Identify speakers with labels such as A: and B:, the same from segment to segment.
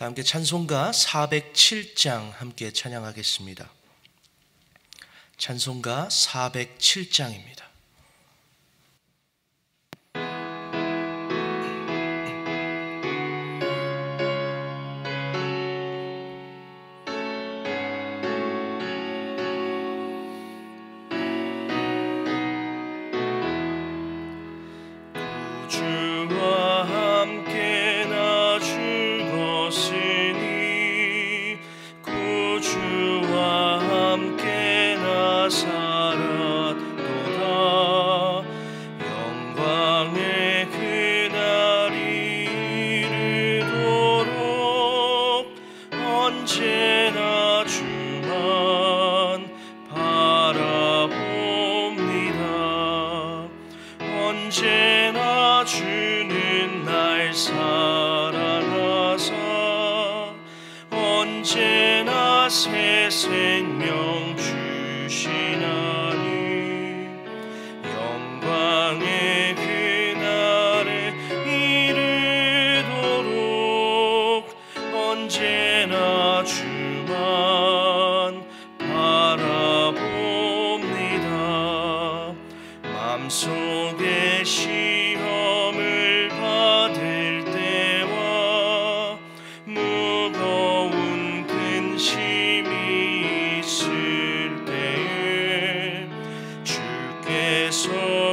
A: 다 함께 찬송가 407장 함께 찬양하겠습니다. 찬송가 407장입니다.
B: 언제나 주는 날 사랑하사 언제나 새 생명 주시나니 영광의 그날에 이르도록 언제나 주만 바라봅니다. 맘속에 시험을 받을 때와 무거운 근심이 있을 때에 주께서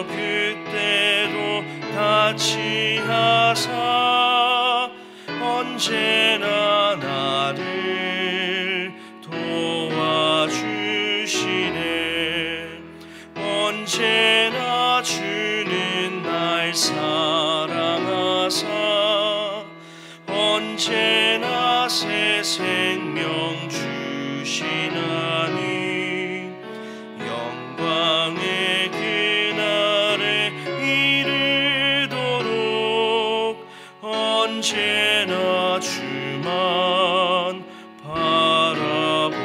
B: 그때도 같이 하사 언제나 나를 도와주시네. 언제나 주는 날 사랑하사 언제나 새 생명 주시나니 영광의 그날에 이르도록 언제나 주만 바라봅니다.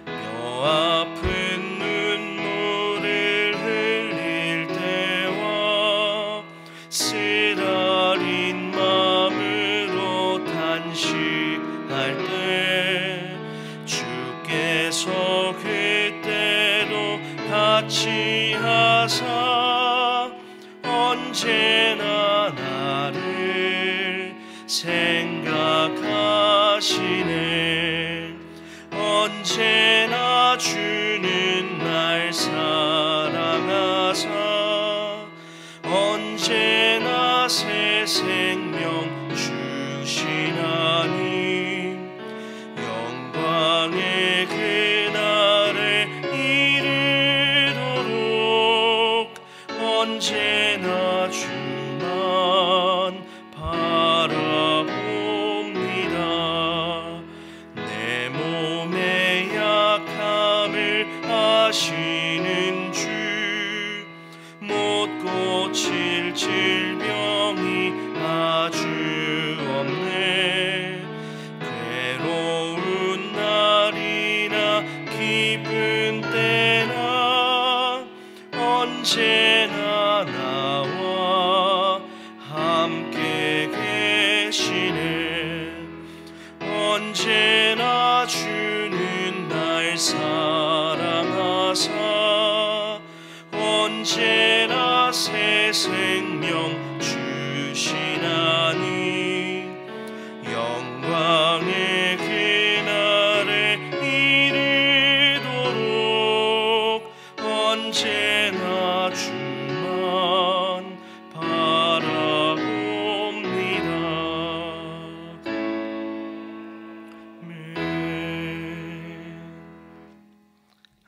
B: 뼈 아픈 눈물을 흘릴 때와 쓰라린 마음으로 탄식할 때 주께서 그때도 같이 하사 언제나 나를 생각하시네. 언제나 주는 날 사랑하사 언제나 새 생명 주시나니 영광의 그날에 이르도록 언제나 주만 바라봅니다. 내 몸의 약함을 아시는 주 못 고칠 질병이 아주 없네. 괴로운 날이나 기쁜 때나 언제나 나와 함께 계시네. 언제나 주는 날 사랑하사 언제나 새 생명 주시나니 영광의 그날에 이르도록 언제나 주만 바라봅니다.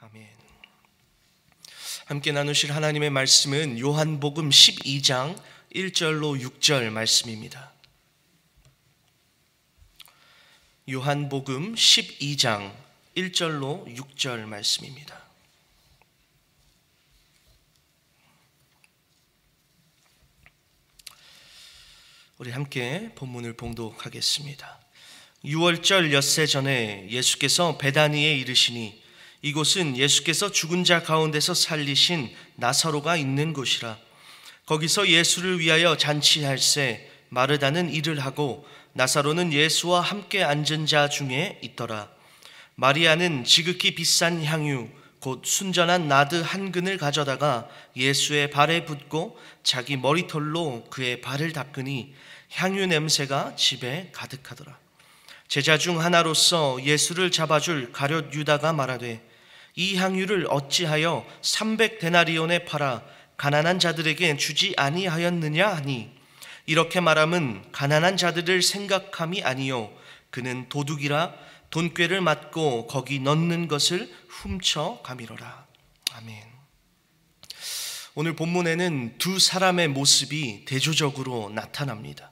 A: 아멘. 함께 나누실 하나님의 말씀은 요한복음 12장 1절로 6절 말씀입니다. 요한복음 12장 1절로 6절 말씀입니다. 우리 함께 본문을 봉독하겠습니다. 6월절 엿새 전에 예수께서 베다니에 이르시니 이곳은 예수께서 죽은 자 가운데서 살리신 나사로가 있는 곳이라. 거기서 예수를 위하여 잔치할새 마르다는 일을 하고 나사로는 예수와 함께 앉은 자 중에 있더라. 마리아는 지극히 비싼 향유 곧 순전한 나드 한 근을 가져다가 예수의 발에 붓고 자기 머리털로 그의 발을 닦으니 향유 냄새가 집에 가득하더라. 제자 중 하나로서 예수를 잡아줄 가룟 유다가 말하되 이 향유를 어찌하여 300데나리온에 팔아 가난한 자들에게 주지 아니하였느냐 하니 이렇게 말함은 가난한 자들을 생각함이 아니요 그는 도둑이라 돈꾀를 맞고 거기 넣는 것을 훔쳐 가미러라. 아멘. 오늘 본문에는 두 사람의 모습이 대조적으로 나타납니다.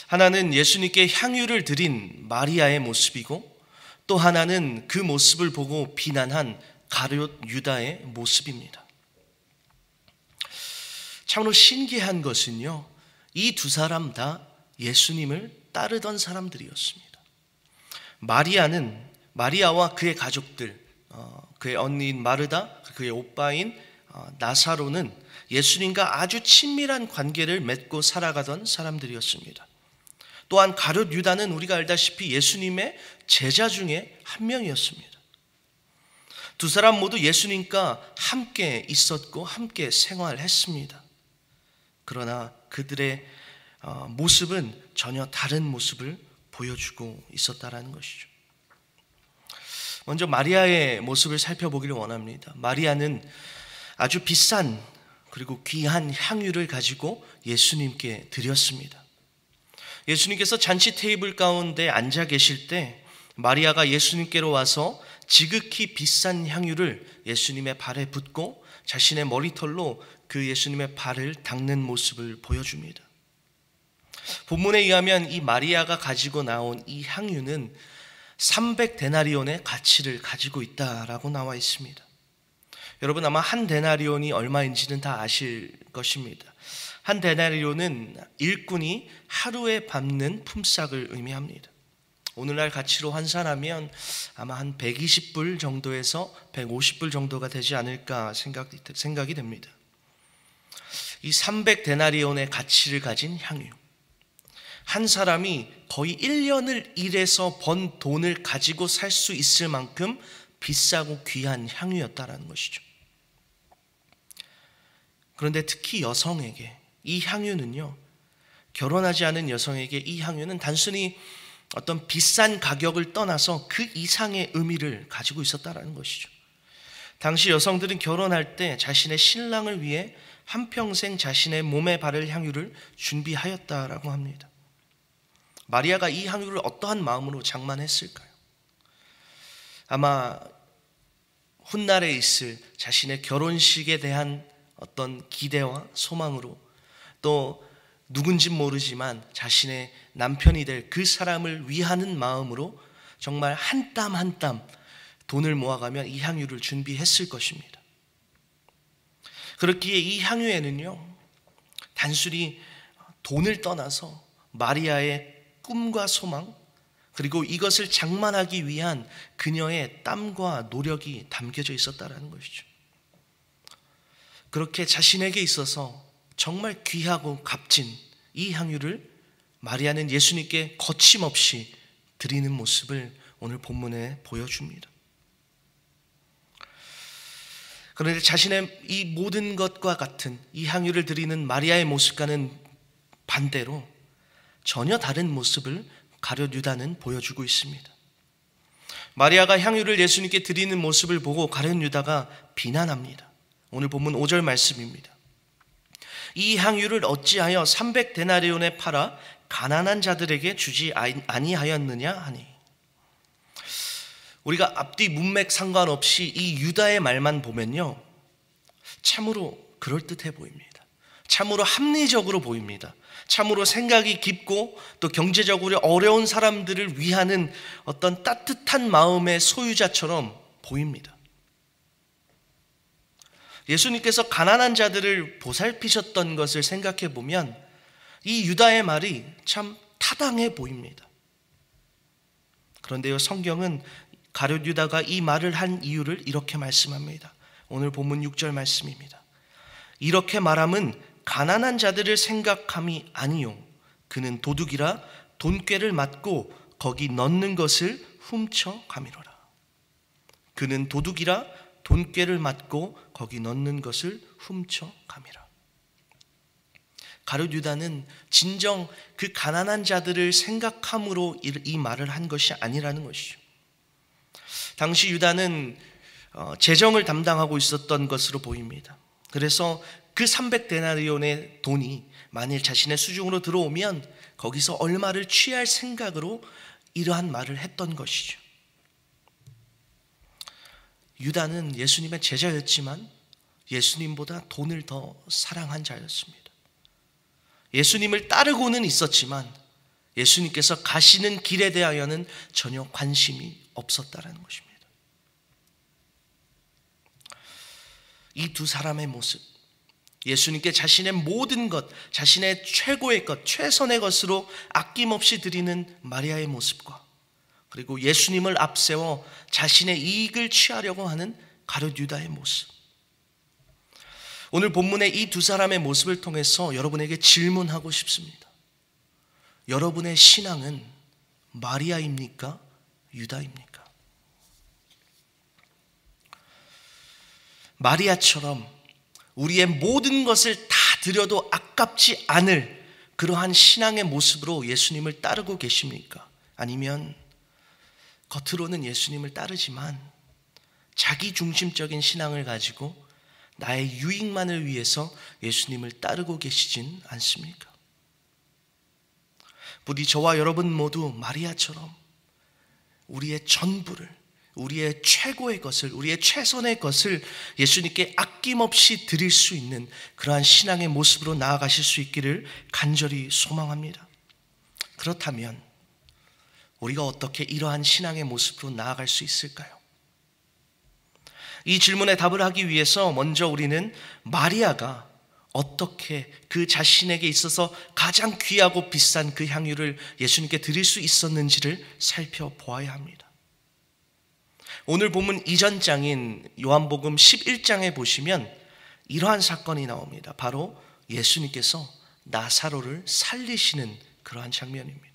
A: 하나는 예수님께 향유를 드린 마리아의 모습이고 또 하나는 그 모습을 보고 비난한 가룟 유다의 모습입니다. 참으로 신기한 것은요, 이 두 사람 다 예수님을 따르던 사람들이었습니다. 마리아와 그의 가족들, 그의 언니인 마르다, 그의 오빠인 나사로는 예수님과 아주 친밀한 관계를 맺고 살아가던 사람들이었습니다. 또한 가룟 유다는 우리가 알다시피 예수님의 제자 중에 한 명이었습니다. 두 사람 모두 예수님과 함께 있었고 함께 생활했습니다. 그러나 그들의 모습은 전혀 다른 모습을 보여주고 있었다라는 것이죠. 먼저 마리아의 모습을 살펴보기를 원합니다. 마리아는 아주 비싼 그리고 귀한 향유를 가지고 예수님께 드렸습니다. 예수님께서 잔치 테이블 가운데 앉아 계실 때 마리아가 예수님께로 와서 지극히 비싼 향유를 예수님의 발에 붓고 자신의 머리털로 그 예수님의 발을 닦는 모습을 보여줍니다. 본문에 의하면 이 마리아가 가지고 나온 이 향유는 300데나리온의 가치를 가지고 있다라고 나와 있습니다. 여러분 아마 한 데나리온이 얼마인지는 다 아실 것입니다. 한 데나리온은 일꾼이 하루에 밟는 품삯을 의미합니다. 오늘날 가치로 환산하면 아마 한 120불 정도에서 150불 정도가 되지 않을까 생각이 됩니다. 이 300데나리온의 가치를 가진 향유, 한 사람이 거의 1년을 일해서 번 돈을 가지고 살 수 있을 만큼 비싸고 귀한 향유였다라는 것이죠. 그런데 특히 여성에게 이 향유는요, 결혼하지 않은 여성에게 이 향유는 단순히 어떤 비싼 가격을 떠나서 그 이상의 의미를 가지고 있었다라는 것이죠. 당시 여성들은 결혼할 때 자신의 신랑을 위해 한평생 자신의 몸에 바를 향유를 준비하였다라고 합니다. 마리아가 이 향유를 어떠한 마음으로 장만했을까요? 아마 훗날에 있을 자신의 결혼식에 대한 어떤 기대와 소망으로, 또 누군진 모르지만 자신의 남편이 될 그 사람을 위하는 마음으로 정말 한 땀 한 땀 돈을 모아가며 이 향유를 준비했을 것입니다. 그렇기에 이 향유에는요, 단순히 돈을 떠나서 마리아의 꿈과 소망, 그리고 이것을 장만하기 위한 그녀의 땀과 노력이 담겨져 있었다는 것이죠. 그렇게 자신에게 있어서 정말 귀하고 값진 이 향유를 마리아는 예수님께 거침없이 드리는 모습을 오늘 본문에 보여줍니다. 그런데 자신의 이 모든 것과 같은 이 향유를 드리는 마리아의 모습과는 반대로 전혀 다른 모습을 가룟 유다는 보여주고 있습니다. 마리아가 향유를 예수님께 드리는 모습을 보고 가룟 유다가 비난합니다. 오늘 본문 5절 말씀입니다. 이 향유를 어찌하여 300데나리온에 팔아 가난한 자들에게 주지 아니하였느냐 하니, 우리가 앞뒤 문맥 상관없이 이 유다의 말만 보면요, 참으로 그럴듯해 보입니다. 참으로 합리적으로 보입니다. 참으로 생각이 깊고 또 경제적으로 어려운 사람들을 위하는 어떤 따뜻한 마음의 소유자처럼 보입니다. 예수님께서 가난한 자들을 보살피셨던 것을 생각해 보면 이 유다의 말이 참 타당해 보입니다. 그런데요, 성경은 가룟 유다가 이 말을 한 이유를 이렇게 말씀합니다. 오늘 본문 6절 말씀입니다. 이렇게 말함은 가난한 자들을 생각함이 아니요 그는 도둑이라 돈꾀를 맞고 거기 넣는 것을 훔쳐가미로라. 그는 도둑이라 돈꾀를 맞고 거기 넣는 것을 훔쳐가미라. 가룟 유다는 진정 그 가난한 자들을 생각함으로 이 말을 한 것이 아니라는 것이죠. 당시 유다는 재정을 담당하고 있었던 것으로 보입니다. 그래서 그 300데나리온의 돈이 만일 자신의 수중으로 들어오면 거기서 얼마를 취할 생각으로 이러한 말을 했던 것이죠. 유다는 예수님의 제자였지만 예수님보다 돈을 더 사랑한 자였습니다. 예수님을 따르고는 있었지만 예수님께서 가시는 길에 대하여는 전혀 관심이 없었다라는 것입니다. 이 두 사람의 모습, 예수님께 자신의 모든 것, 자신의 최고의 것, 최선의 것으로 아낌없이 드리는 마리아의 모습과 그리고 예수님을 앞세워 자신의 이익을 취하려고 하는 가룟 유다의 모습, 오늘 본문의 이 두 사람의 모습을 통해서 여러분에게 질문하고 싶습니다. 여러분의 신앙은 마리아입니까? 유다입니까? 마리아처럼 우리의 모든 것을 다 드려도 아깝지 않을 그러한 신앙의 모습으로 예수님을 따르고 계십니까? 아니면 겉으로는 예수님을 따르지만 자기 중심적인 신앙을 가지고 나의 유익만을 위해서 예수님을 따르고 계시진 않습니까? 부디 저와 여러분 모두 마리아처럼 우리의 전부를, 우리의 최고의 것을, 우리의 최선의 것을 예수님께 아낌없이 드릴 수 있는 그러한 신앙의 모습으로 나아가실 수 있기를 간절히 소망합니다. 그렇다면 우리가 어떻게 이러한 신앙의 모습으로 나아갈 수 있을까요? 이 질문에 답을 하기 위해서 먼저 우리는 마리아가 어떻게 그 자신에게 있어서 가장 귀하고 비싼 그 향유를 예수님께 드릴 수 있었는지를 살펴보아야 합니다. 오늘 본문 이전 장인 요한복음 11장에 보시면 이러한 사건이 나옵니다. 바로 예수님께서 나사로를 살리시는 그러한 장면입니다.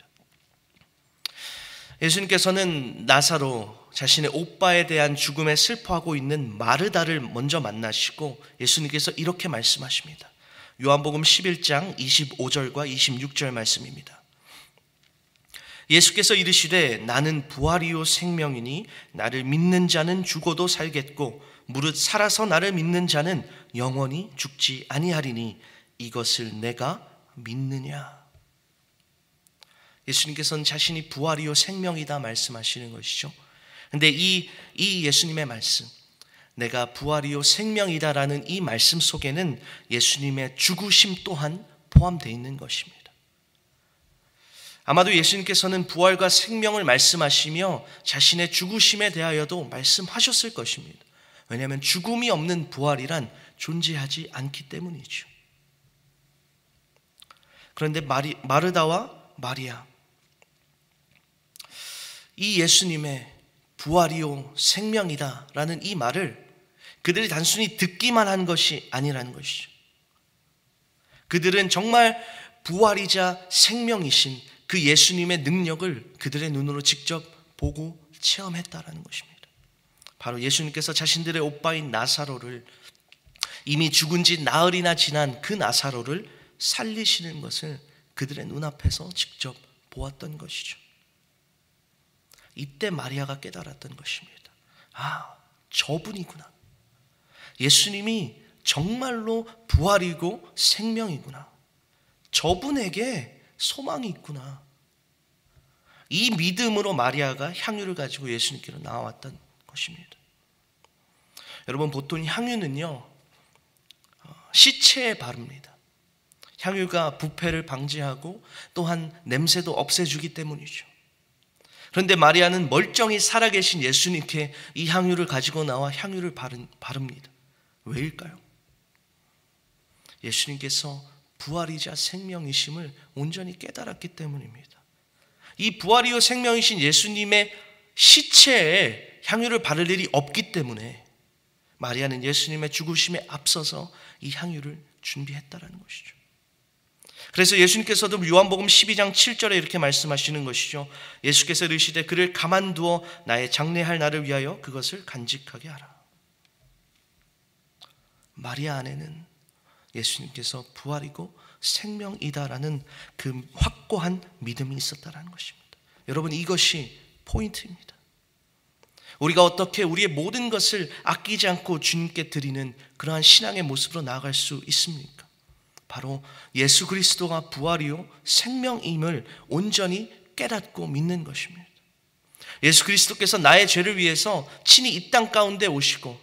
A: 예수님께서는 나사로, 자신의 오빠에 대한 죽음에 슬퍼하고 있는 마르다를 먼저 만나시고 예수님께서 이렇게 말씀하십니다. 요한복음 11장 25절과 26절 말씀입니다. 예수께서 이르시되 나는 부활이요 생명이니 나를 믿는 자는 죽어도 살겠고 무릇 살아서 나를 믿는 자는 영원히 죽지 아니하리니 이것을 내가 믿느냐. 예수님께서는 자신이 부활이요 생명이다 말씀하시는 것이죠. 근데 이 예수님의 말씀, 내가 부활이요 생명이다라는 이 말씀 속에는 예수님의 죽으심 또한 포함되어 있는 것입니다. 아마도 예수님께서는 부활과 생명을 말씀하시며 자신의 죽으심에 대하여도 말씀하셨을 것입니다. 왜냐하면 죽음이 없는 부활이란 존재하지 않기 때문이죠. 그런데 마르다와 마리아, 이 예수님의 부활이요 생명이다 라는 이 말을 그들이 단순히 듣기만 한 것이 아니라는 것이죠. 그들은 정말 부활이자 생명이신 그 예수님의 능력을 그들의 눈으로 직접 보고 체험했다라는 것입니다. 바로 예수님께서 자신들의 오빠인 나사로를, 이미 죽은 지 나흘이나 지난 그 나사로를 살리시는 것을 그들의 눈앞에서 직접 보았던 것이죠. 이때 마리아가 깨달았던 것입니다. 아, 저분이구나. 예수님이 정말로 부활이고 생명이구나. 저분에게 소망이 있구나. 이 믿음으로 마리아가 향유를 가지고 예수님께로 나왔던 것입니다. 여러분, 보통 향유는요 시체에 바릅니다. 향유가 부패를 방지하고 또한 냄새도 없애주기 때문이죠. 그런데 마리아는 멀쩡히 살아계신 예수님께 이 향유를 가지고 나와 향유를 바릅니다. 왜일까요? 예수님께서 부활이자 생명이심을 온전히 깨달았기 때문입니다. 이 부활이요 생명이신 예수님의 시체에 향유를 바를 일이 없기 때문에 마리아는 예수님의 죽으심에 앞서서 이 향유를 준비했다라는 것이죠. 그래서 예수님께서도 요한복음 12장 7절에 이렇게 말씀하시는 것이죠. 예수께서 이르시되 그를 가만두어 나의 장례할 날을 위하여 그것을 간직하게 하라. 마리아 안에는 예수님께서 부활이고 생명이다라는 그 확고한 믿음이 있었다라는 것입니다. 여러분, 이것이 포인트입니다. 우리가 어떻게 우리의 모든 것을 아끼지 않고 주님께 드리는 그러한 신앙의 모습으로 나아갈 수 있습니까? 바로 예수 그리스도가 부활이요 생명임을 온전히 깨닫고 믿는 것입니다. 예수 그리스도께서 나의 죄를 위해서 친히 이 땅 가운데 오시고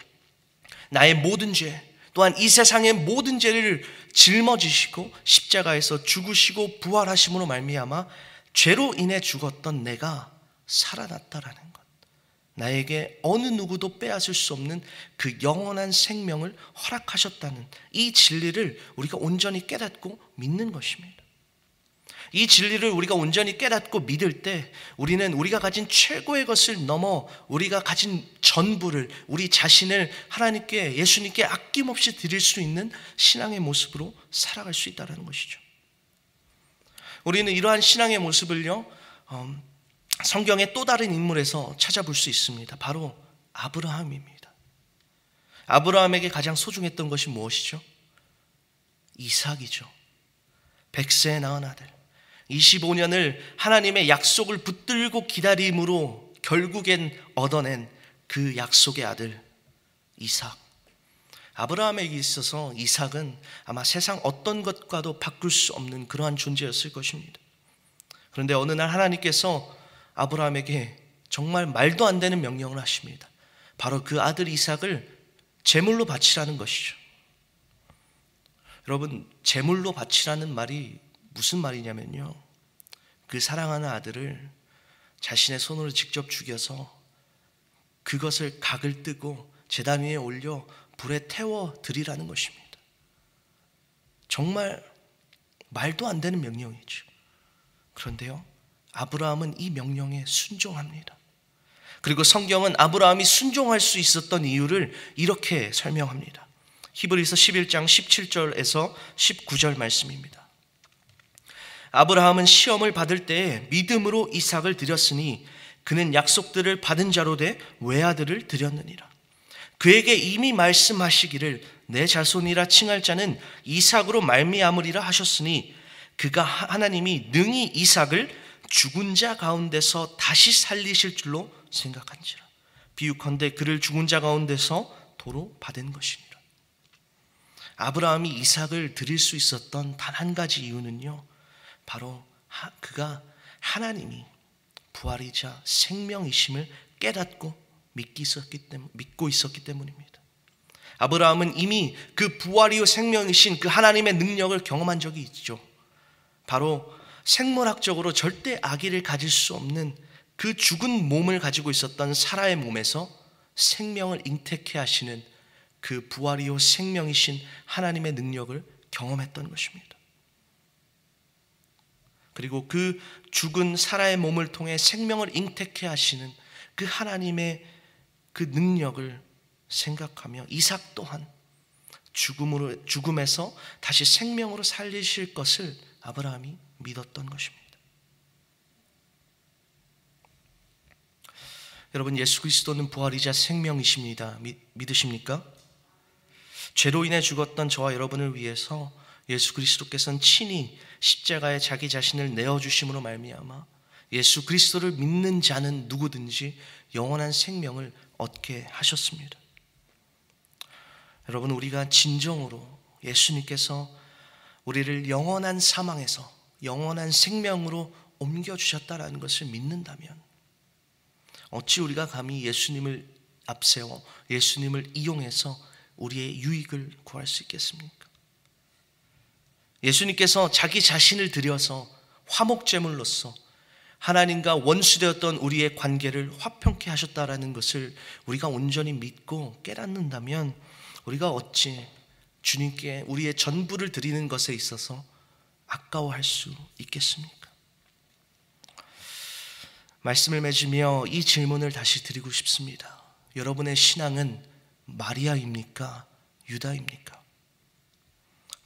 A: 나의 모든 죄, 또한 이 세상의 모든 죄를 짊어지시고 십자가에서 죽으시고 부활하심으로 말미암아 죄로 인해 죽었던 내가 살아났다라는 것, 나에게 어느 누구도 빼앗을 수 없는 그 영원한 생명을 허락하셨다는 이 진리를 우리가 온전히 깨닫고 믿는 것입니다. 이 진리를 우리가 온전히 깨닫고 믿을 때 우리는 우리가 가진 최고의 것을 넘어 우리가 가진 전부를, 우리 자신을 하나님께, 예수님께 아낌없이 드릴 수 있는 신앙의 모습으로 살아갈 수 있다는 것이죠. 우리는 이러한 신앙의 모습을요 성경의 또 다른 인물에서 찾아볼 수 있습니다. 바로 아브라함입니다. 아브라함에게 가장 소중했던 것이 무엇이죠? 이삭이죠. 100세에 낳은 아들, 25년을 하나님의 약속을 붙들고 기다림으로 결국엔 얻어낸 그 약속의 아들 이삭. 아브라함에게 있어서 이삭은 아마 세상 어떤 것과도 바꿀 수 없는 그러한 존재였을 것입니다. 그런데 어느 날 하나님께서 아브라함에게 정말 말도 안 되는 명령을 하십니다. 바로 그 아들 이삭을 제물로 바치라는 것이죠. 여러분, 제물로 바치라는 말이 무슨 말이냐면요, 그 사랑하는 아들을 자신의 손으로 직접 죽여서 그것을 각을 뜨고 제단 위에 올려 불에 태워 드리라는 것입니다. 정말 말도 안 되는 명령이죠. 그런데요, 아브라함은 이 명령에 순종합니다. 그리고 성경은 아브라함이 순종할 수 있었던 이유를 이렇게 설명합니다. 히브리서 11장 17절에서 19절 말씀입니다. 아브라함은 시험을 받을 때에 믿음으로 이삭을 드렸으니 그는 약속들을 받은 자로 돼 외아들을 드렸느니라. 그에게 이미 말씀하시기를 내 자손이라 칭할 자는 이삭으로 말미암으리라 하셨으니 그가 하나님이 능히 이삭을 죽은 자 가운데서 다시 살리실 줄로 생각한지라. 비유컨대 그를 죽은 자 가운데서 도로 받은 것이니라. 아브라함이 이삭을 드릴 수 있었던 단 한 가지 이유는요, 바로 그가 하나님이 부활이자 생명이심을 깨닫고 믿고 있었기 때문입니다. 아브라함은 이미 그 부활이요 생명이신 그 하나님의 능력을 경험한 적이 있죠. 바로 생물학적으로 절대 아기를 가질 수 없는 그 죽은 몸을 가지고 있었던 사라의 몸에서 생명을 잉태케 하시는 그 부활이요 생명이신 하나님의 능력을 경험했던 것입니다. 그리고 그 죽은 사라의 몸을 통해 생명을 잉태케 하시는 그 하나님의 그 능력을 생각하며 이삭 또한 죽음에서 다시 생명으로 살리실 것을 아브라함이 믿었던 것입니다. 여러분, 예수 그리스도는 부활이자 생명이십니다. 믿으십니까? 죄로 인해 죽었던 저와 여러분을 위해서 예수 그리스도께서는 친히 십자가에 자기 자신을 내어주심으로 말미암아 예수 그리스도를 믿는 자는 누구든지 영원한 생명을 얻게 하셨습니다. 여러분, 우리가 진정으로 예수님께서 우리를 영원한 사망에서 영원한 생명으로 옮겨주셨다라는 것을 믿는다면 어찌 우리가 감히 예수님을 앞세워 예수님을 이용해서 우리의 유익을 구할 수 있겠습니까? 예수님께서 자기 자신을 드려서 화목제물로서 하나님과 원수되었던 우리의 관계를 화평케 하셨다라는 것을 우리가 온전히 믿고 깨닫는다면 우리가 어찌 주님께 우리의 전부를 드리는 것에 있어서 아까워할 수 있겠습니까? 말씀을 맺으며 이 질문을 다시 드리고 싶습니다. 여러분의 신앙은 마리아입니까? 유다입니까?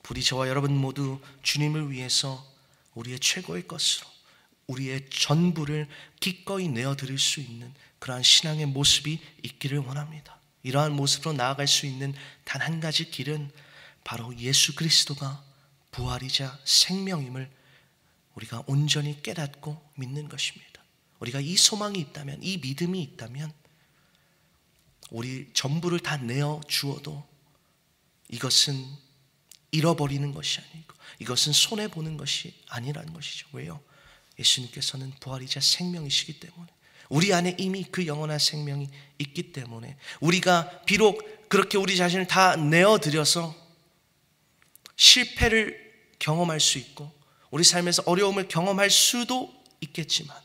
A: 부디 저와 여러분 모두 주님을 위해서 우리의 최고의 것으로 우리의 전부를 기꺼이 내어드릴 수 있는 그러한 신앙의 모습이 있기를 원합니다. 이러한 모습으로 나아갈 수 있는 단 한 가지 길은 바로 예수 그리스도가 부활이자 생명임을 우리가 온전히 깨닫고 믿는 것입니다. 우리가 이 소망이 있다면, 이 믿음이 있다면 우리 전부를 다 내어 주어도 이것은 잃어버리는 것이 아니고 이것은 손해보는 것이 아니라는 것이죠. 왜요? 예수님께서는 부활이자 생명이시기 때문에, 우리 안에 이미 그 영원한 생명이 있기 때문에 우리가 비록 그렇게 우리 자신을 다 내어드려서 실패를 경험할 수 있고 우리 삶에서 어려움을 경험할 수도 있겠지만,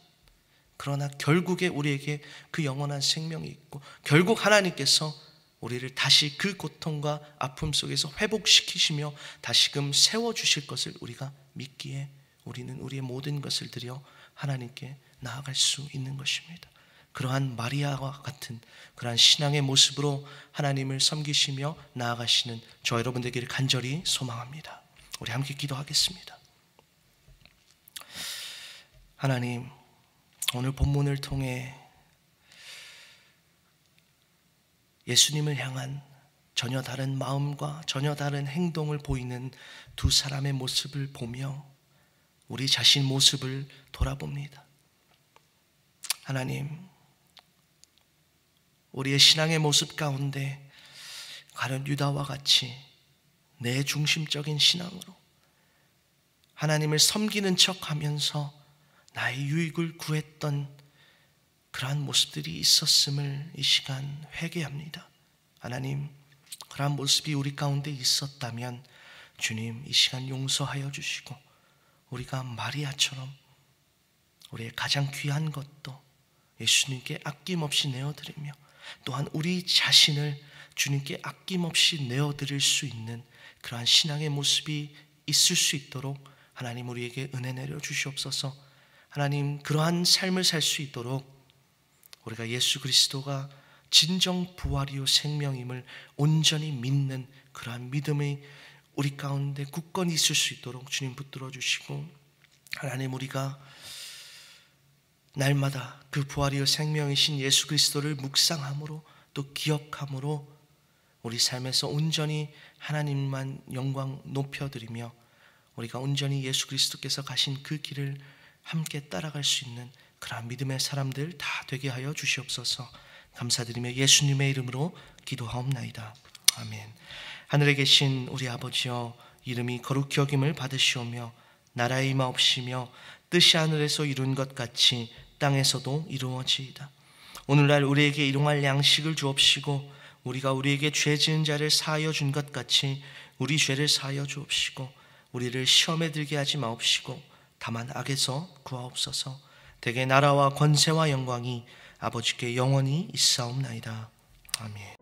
A: 그러나 결국에 우리에게 그 영원한 생명이 있고 결국 하나님께서 우리를 다시 그 고통과 아픔 속에서 회복시키시며 다시금 세워주실 것을 우리가 믿기에 우리는 우리의 모든 것을 드려 하나님께 나아갈 수 있는 것입니다. 그러한 마리아와 같은 그러한 신앙의 모습으로 하나님을 섬기시며 나아가시는 저 여러분 되기를 간절히 소망합니다. 우리 함께 기도하겠습니다. 하나님, 오늘 본문을 통해 예수님을 향한 전혀 다른 마음과 전혀 다른 행동을 보이는 두 사람의 모습을 보며 우리 자신 모습을 돌아봅니다. 하나님, 우리의 신앙의 모습 가운데 가룟 유다와 같이 내 중심적인 신앙으로 하나님을 섬기는 척하면서 나의 유익을 구했던 그러한 모습들이 있었음을 이 시간 회개합니다. 하나님, 그러한 모습이 우리 가운데 있었다면 주님 이 시간 용서하여 주시고 우리가 마리아처럼 우리의 가장 귀한 것도 예수님께 아낌없이 내어드리며 또한 우리 자신을 주님께 아낌없이 내어드릴 수 있는 그러한 신앙의 모습이 있을 수 있도록 하나님 우리에게 은혜 내려 주시옵소서. 하나님, 그러한 삶을 살 수 있도록 우리가 예수 그리스도가 진정 부활이요 생명임을 온전히 믿는 그러한 믿음이 우리 가운데 굳건히 있을 수 있도록 주님 붙들어 주시고, 하나님 우리가 날마다 그 부활이요 생명이신 예수 그리스도를 묵상함으로 또 기억함으로 우리 삶에서 온전히 하나님만 영광 높여드리며 우리가 온전히 예수 그리스도께서 가신 그 길을 함께 따라갈 수 있는 그러한 믿음의 사람들 다 되게 하여 주시옵소서. 감사드리며 예수님의 이름으로 기도하옵나이다. 아멘. 하늘에 계신 우리 아버지여, 이름이 거룩히 여김을 받으시오며 나라의 임하옵시며 뜻이 하늘에서 이룬 것 같이 땅에서도 이루어지이다. 오늘날 우리에게 일용할 양식을 주옵시고 우리가 우리에게 죄 지은 자를 사하여 준 것 같이 우리 죄를 사하여 주옵시고 우리를 시험에 들게 하지 마옵시고 다만 악에서 구하옵소서. 대개 나라와 권세와 영광이 아버지께 영원히 있사옵나이다. 아멘.